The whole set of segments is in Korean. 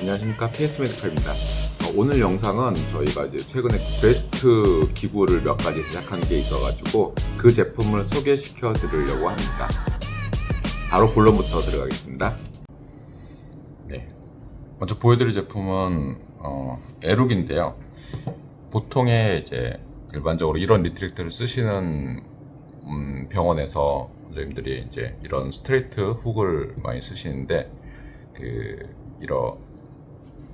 안녕하십니까, PS 메디컬입니다. 오늘 영상은 저희가 이제 최근에 브레스트 기구를 몇 가지 제작한 게 있어가지고 그 제품을 소개시켜 드리려고 합니다. 바로 본론부터 들어가겠습니다. 네, 먼저 보여드릴 제품은 에룩인데요. 보통의 이제 일반적으로 이런 리트랙터를 쓰시는 병원에서 원장님들이 이제 이런 스트레이트 훅을 많이 쓰시는데 이런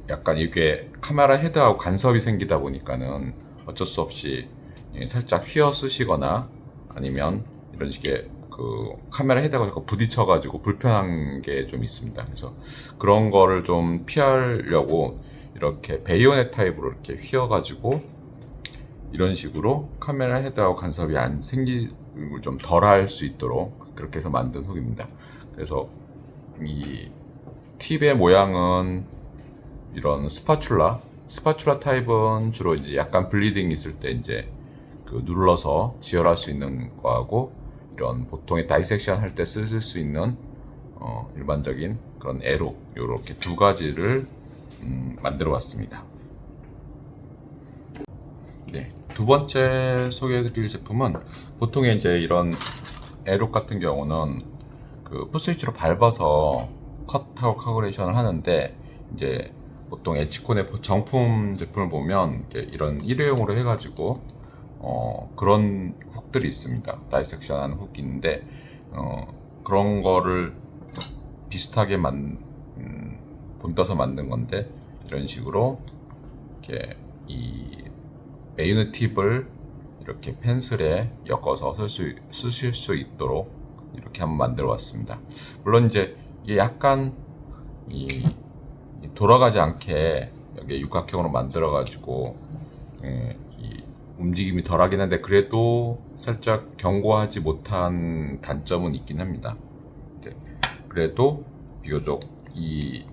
약간 이게 카메라 헤드하고 간섭이 생기다 보니까는 어쩔 수 없이 살짝 휘어 쓰시거나 아니면 이런 식의 그 카메라 헤드하고 자꾸 부딪혀가지고 불편한 게 좀 있습니다. 그래서 그런 거를 좀 피하려고 이렇게 베이오넷 타입으로 이렇게 휘어가지고 이런 식으로 카메라 헤드하고 간섭이 안 생기고 좀 덜 할 수 있도록 그렇게 해서 만든 훅입니다. 그래서 이 팁의 모양은 이런 스파츌라 타입은 주로 이제 약간 블리딩 있을 때 이제 그 눌러서 지혈할 수 있는 거하고, 이런 보통의 다이섹션 할 때 쓸 수 있는 일반적인 그런 에룩, 요렇게 두 가지를 만들어 봤습니다. 네, 두 번째 소개해드릴 제품은 보통의 이제 이런 에룩 같은 경우는 그 풋스위치로 밟아서 컷하고 카그레이션을 하는데, 이제 보통 에치콘의 정품 제품을 보면 이런 일회용으로 해가지고 그런 훅들이 있습니다. 다이섹션한 훅이 있는데 그런 거를 비슷하게 본떠서 만든 건데, 이런 식으로 이렇게 이 베이오넷 팁을 이렇게 펜슬에 엮어서 쓰실 수 있도록 이렇게 한번 만들어 봤습니다. 물론 이제 이게 약간 이 돌아가지 않게 여기 육각형으로 만들어 가지고 이 움직임이 덜하긴 한데, 그래도 살짝 견고하지 못한 단점은 있긴 합니다. 그래도 비교적 이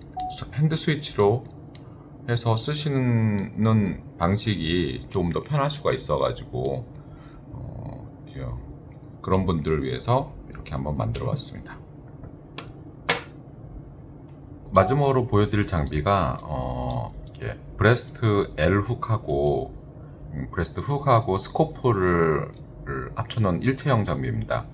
핸드 스위치로 해서 쓰시는 방식이 좀 더 편할 수가 있어 가지고 그런 분들을 위해서 이렇게 한번 만들어 봤습니다. 마지막으로 보여드릴 장비가 브레스트 L 훅하고 브레스트 훅하고 스코프를 합쳐놓은 일체형 장비입니다.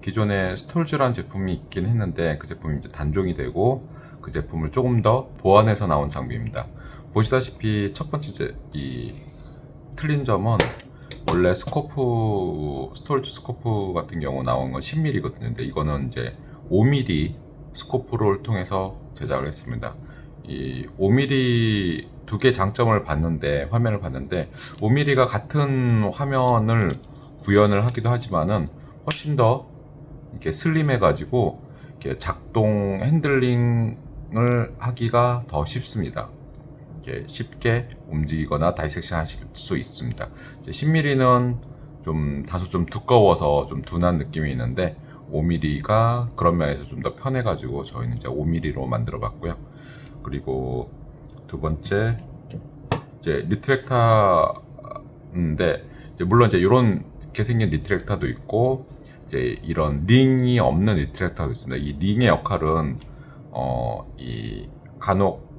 기존에 스톨즈라는 제품이 있긴 했는데 그 제품이 이제 단종이 되고 그 제품을 조금 더 보완해서 나온 장비입니다. 보시다시피 첫 번째 이 틀린 점은, 원래 스톨즈 스코프 같은 경우 나온 건 10mm거든요. 근데 이거는 이제 5mm 스코프를 통해서 제작을 했습니다. 이 5mm 두 개 장점을 봤는데, 화면을 봤는데 5mm가 같은 화면을 구현을 하기도 하지만은 훨씬 더 이렇게 슬림해 가지고 이렇게 작동 핸들링을 하기가 더 쉽습니다. 이렇게 쉽게 움직이거나 다이섹션 하실 수 있습니다. 10mm는 다소 좀 두꺼워서 좀 둔한 느낌이 있는데 5mm가 그런 면에서 좀 더 편해가지고 저희는 이제 5mm로 만들어 봤고요. 그리고 두 번째 이제 리트랙터인데, 물론 이제 이렇게 생긴 리트랙터도 있고 이제 이런 링이 없는 리트랙터도 있습니다. 이 링의 역할은 이 간혹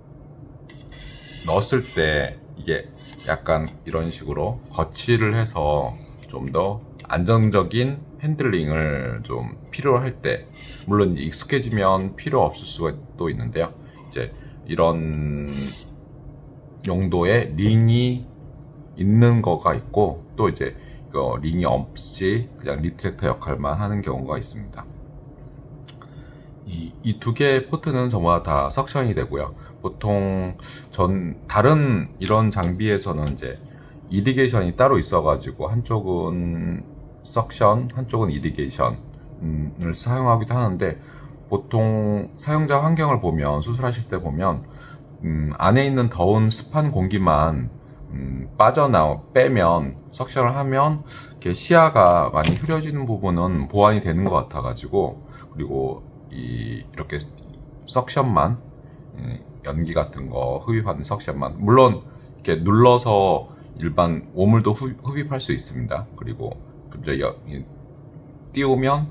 넣었을 때 이게 약간 이런 식으로 거치를 해서 좀 더 안정적인 핸들링을 좀 필요할 때, 물론 이제 익숙해지면 필요 없을 수가 또 있는데요. 이제 이런 용도의 링이 있는 거가 있고, 또 이제 이거 링이 없이 그냥 리트랙터 역할만 하는 경우가 있습니다. 이 두 개의 포트는 전부 다 석션이 되고요. 보통 다른 이런 장비에서는 이제 이리게이션이 따로 있어가지고 한쪽은 석션, 한쪽은 이리게이션을 사용하기도 하는데, 보통 사용자 환경을 보면, 수술하실 때 보면 안에 있는 더운 습한 공기만 빼면, 석션을 하면 이렇게 시야가 많이 흐려지는 부분은 보완이 되는 것 같아가지고, 그리고 이렇게 석션만, 연기 같은 거 흡입하는 석션만, 물론 이렇게 눌러서 일반 오물도 흡입할 수 있습니다. 그리고 띄우면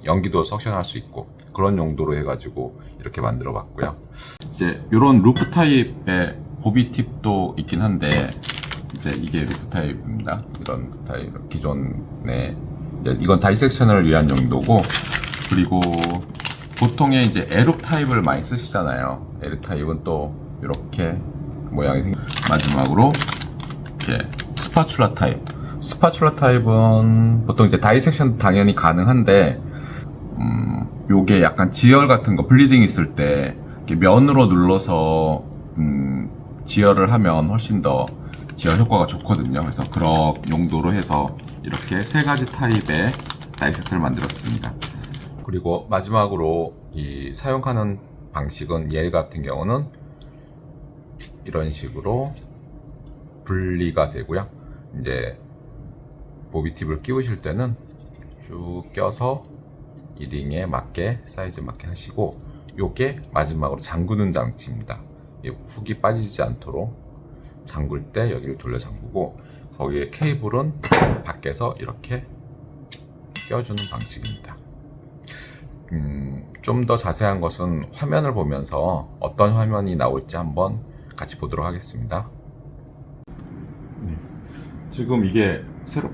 연기도 석션할 수 있고 그런 용도로 해가지고 이렇게 만들어 봤고요. 이제 이런 루프 타입의 보비 팁도 있긴 한데 이제 이게 루프 타입입니다. 이런 루프 타입 기존에 이건 다이섹션을 위한 용도고, 그리고 보통의 이제 에룩 타입을 많이 쓰시잖아요. 에룩 타입은 또 이렇게 모양이 마지막으로 이제 스파츌라 타입. 스파츌라 타입은 보통 이제 다이섹션 당연히 가능한데, 요게 약간 지혈 같은 거, 블리딩 있을 때 이렇게 면으로 눌러서 지혈을 하면 훨씬 더 지혈 효과가 좋거든요. 그래서 그런 용도로 해서 이렇게 세 가지 타입의 다이섹터를 만들었습니다. 그리고 마지막으로 이 사용하는 방식은, 얘 같은 경우는 이런 식으로 분리가 되고요. 이제 보비팁을 끼우실 때는 쭉 껴서 이 링에 맞게, 사이즈에 맞게 하시고, 요게 마지막으로 잠그는 장치입니다. 훅이 빠지지 않도록 잠글 때 여기를 돌려 잠그고, 거기에 케이블은 밖에서 이렇게 껴주는 방식입니다. 좀 더 자세한 것은 화면을 보면서 어떤 화면이 나올지 한번 같이 보도록 하겠습니다. 지금 이게 새로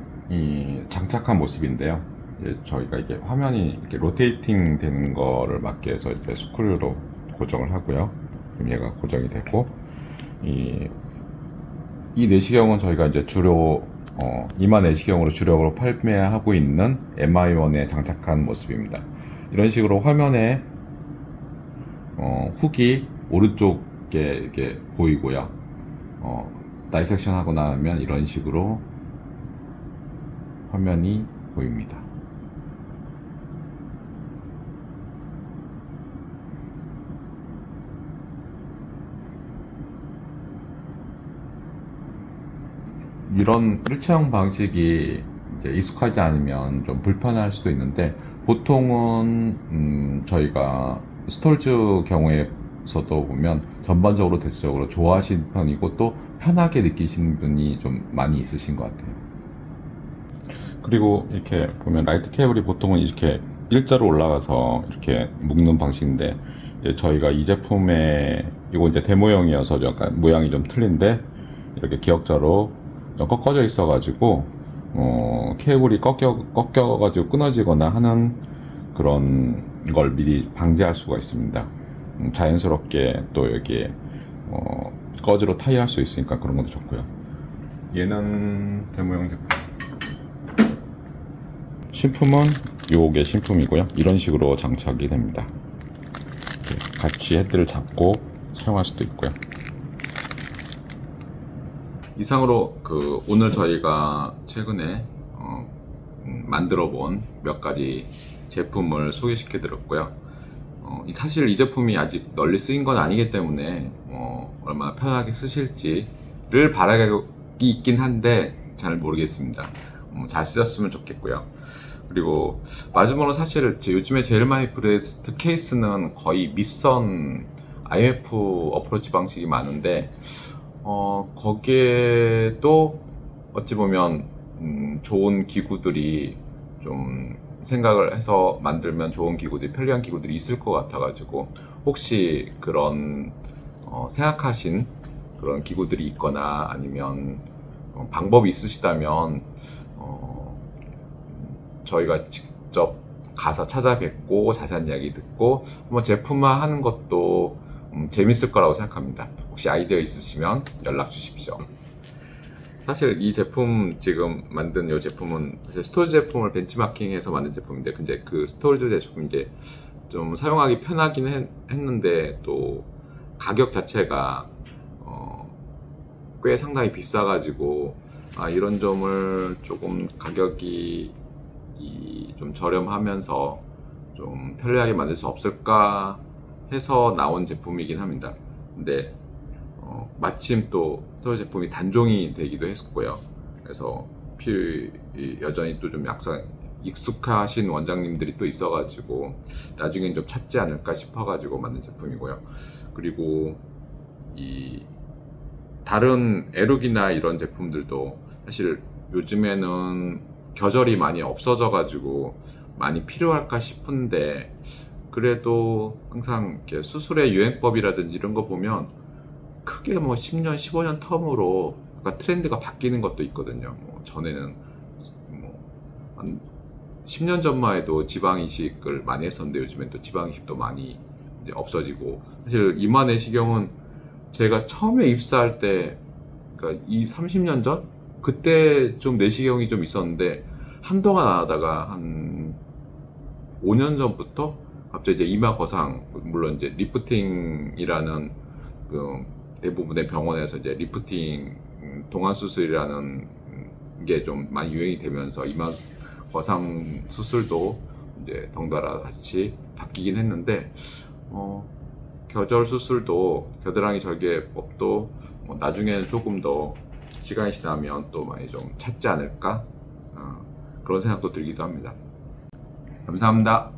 장착한 모습인데요. 저희가 이게 화면이 이렇게 로테이팅 되는 거를 막기 위해서 이제 스크류로 고정을 하고요. 그럼 얘가 고정이 되고, 이 내시경은 저희가 이제 주로 이마 내시경으로 주력으로 판매하고 있는 MI1에 장착한 모습입니다. 이런 식으로 화면에 훅이 오른쪽에 이렇게 보이고요. 다이섹션 하고 나면 이런 식으로 화면이 보입니다. 이런 일체형 방식이 이제 익숙하지 않으면 좀 불편할 수도 있는데, 보통은 저희가 스톨즈 경우에서도 보면 전반적으로 대체적으로 좋아하시는 편이고, 또 편하게 느끼시는 분이 좀 많이 있으신 것 같아요. 그리고 이렇게 보면 라이트 케이블이 보통은 이렇게 일자로 올라가서 이렇게 묶는 방식인데, 저희가 이 제품에, 이거 이제 데모용이어서 약간 모양이 좀 틀린데, 이렇게 기역자로 꺾어져 있어가지고 케이블이 꺾여가지고 끊어지거나 하는 그런 걸 미리 방지할 수가 있습니다. 자연스럽게 또 여기에 꺼즈로 타이할 수 있으니까 그런 것도 좋고요. 얘는 데모용 제품. 신품은 요게 신품이고요. 이런 식으로 장착이 됩니다. 같이 헤드를 잡고 사용할 수도 있고요. 이상으로 오늘 저희가 최근에 만들어 본 몇 가지 제품을 소개시켜 드렸고요. 사실 이 제품이 아직 널리 쓰인 건 아니기 때문에 얼마나 편하게 쓰실지를 바라기 있긴 한데 잘 모르겠습니다. 잘 쓰셨으면 좋겠고요. 그리고 마지막으로 사실 요즘에 제일 많이 브레스트 케이스는 거의 밑선 IF 어프로치 방식이 많은데, 거기에도 어찌 보면 좋은 기구들이 좀 생각을 해서 만들면 좋은 기구들이, 편리한 기구들이 있을 것 같아가지고, 혹시 그런 생각하신 그런 기구들이 있거나 아니면 방법이 있으시다면 저희가 직접 가서 찾아뵙고 자세한 이야기 듣고 한번 제품화 하는 것도 재밌을 거라고 생각합니다. 혹시 아이디어 있으시면 연락 주십시오. 사실 이 제품, 지금 만든 이 제품은 사실 스톨즈 제품을 벤치마킹해서 만든 제품인데, 근데 그 스톨즈 제품 이제 좀 사용하기 편하긴 했는데, 또 가격 자체가 꽤 상당히 비싸가지고, 이런 점을 조금 가격이 좀 저렴하면서 좀 편리하게 만들 수 없을까 해서 나온 제품이긴 합니다. 근데 마침 또 스톨즈 제품이 단종이 되기도 했고요. 그래서 여전히 또 좀 익숙하신 원장님들이 또 있어가지고 나중엔 좀 찾지 않을까 싶어가지고 만든 제품이고요. 그리고 이 다른 에룩이나 이런 제품들도 사실 요즘에는 겨절이 많이 없어져 가지고 많이 필요할까 싶은데, 그래도 항상 이렇게 수술의 유행법이라든지 이런 거 보면 크게 뭐 10년, 15년 텀으로 그러니까 트렌드가 바뀌는 것도 있거든요. 뭐 전에는 뭐한 10년 전만 해도 지방 이식을 많이 했었는데 요즘엔 또 지방 이식도 많이 이제 없어지고, 사실 이마 내시경은 제가 처음에 입사할 때, 그러니까 이 30년 전 그때 좀 내시경이 좀 있었는데, 한동안 안 하다가 한 5년 전부터 갑자기 이제 이마 거상, 물론 이제 리프팅이라는 그 대부분의 병원에서 이제 리프팅 동안 수술이라는 게 좀 많이 유행이 되면서 이마 거상 수술도 이제 덩달아 같이 바뀌긴 했는데, 겨절 수술도 겨드랑이 절개법도 나중에는 조금 더 시간이 지나면 또 많이 좀 찾지 않을까, 그런 생각도 들기도 합니다. 감사합니다.